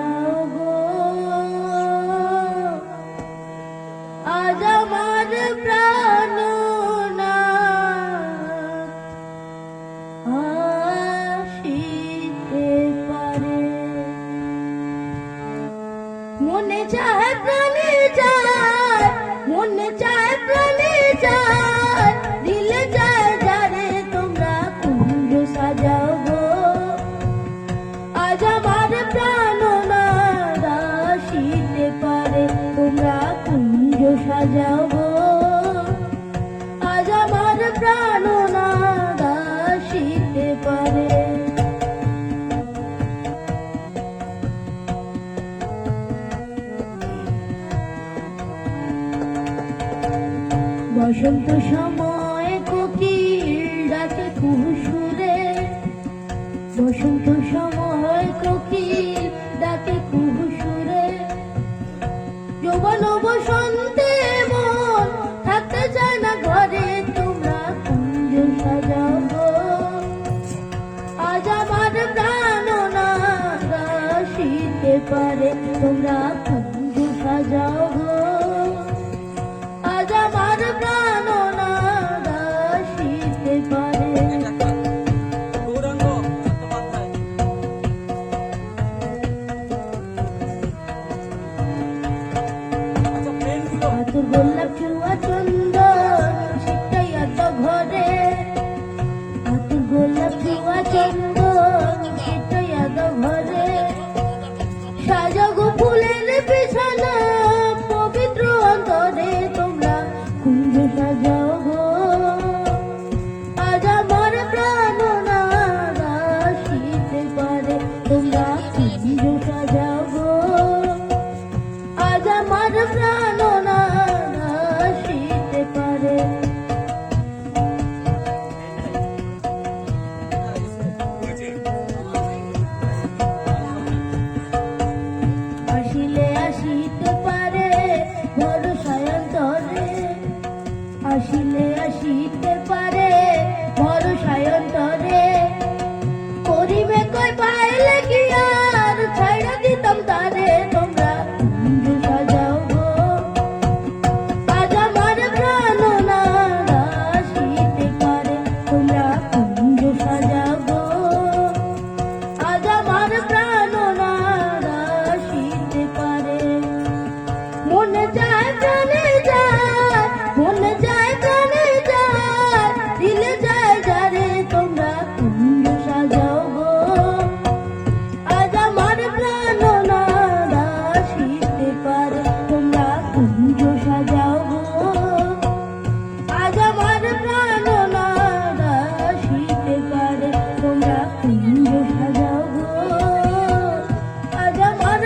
সাজাও গো, আজ আমার প্রাণনাথ আসিতে পারে। মনে চায় প্রাণে যায়, মনে চায় প্রাণে যায়, দিলে যায় যারে তোমরা কুঞ্জ সাজাও গো, আজ আমার প্রাণনাথ আসিতে পারে। তোমরা কুঞ্জ সাজাও গো, আজ আমার প্রাণনাথ আসিতে পারে। বসন্ত সময় কোকিল ডাকে কুহুসুরে, বসন্ত সময় কোকিল ডাকে কুহুসুরে, যৌবন বসন্তে মন থাকতে চায় না ঘরে, তোমরা কুঞ্জ সাজাও গো, আজ আমার প্রাণনাথ আসিতে পারে। তোমরা কুঞ্জ সাজাও গো, আজ আমার প্রাণনাথ আসিতে পারে। আতুর গোলাপ চুয়া চন্দন ছিটাইয়া তো ঘরে, আতুর গোলাপ চুয়া চন্দন ছিটাইয়া তো ঘরে, সাজাগো ফুলের বিছানা পবিত্র অন্তরে, তোমরা কুঞ্জ সাজাও গো, আজ আমার প্রাণনাথ আসিতে পারে। তোমরা কুঞ্জ সাজাও গো, আজ আমার প্রাণনাথ আসিতে পারে। আসিলে আসিতে পারে ভরসায় অন্তরে, আসিলে আসিতে পারে ভরসায় অন্তরে, করিবে কই পাইলে কি আর ছাইড়া দিতাম তারে। তোমরা কুঞ্জ সাজাও গো, আজ আমার প্রাণনাথ আসিতে পারে। তোমরা কুঞ্জ সাজাও গো, আজ আমার প্রাণনাথ আসিতে পারে। মনে যায় প্রাণে যায়, মনে যায় প্রাণে যায়, দিলে যায় যারে তোমরা কুঞ্জ সাজাও গো, আজ আমার প্রাণনাথ আসিতে পারে। তোমরা কুঞ্জ সাজাও গো, আজ আমার প্রাণনাথ আসিতে পারে। তোমরা কুঞ্জ সাজাও গো, আজ আমার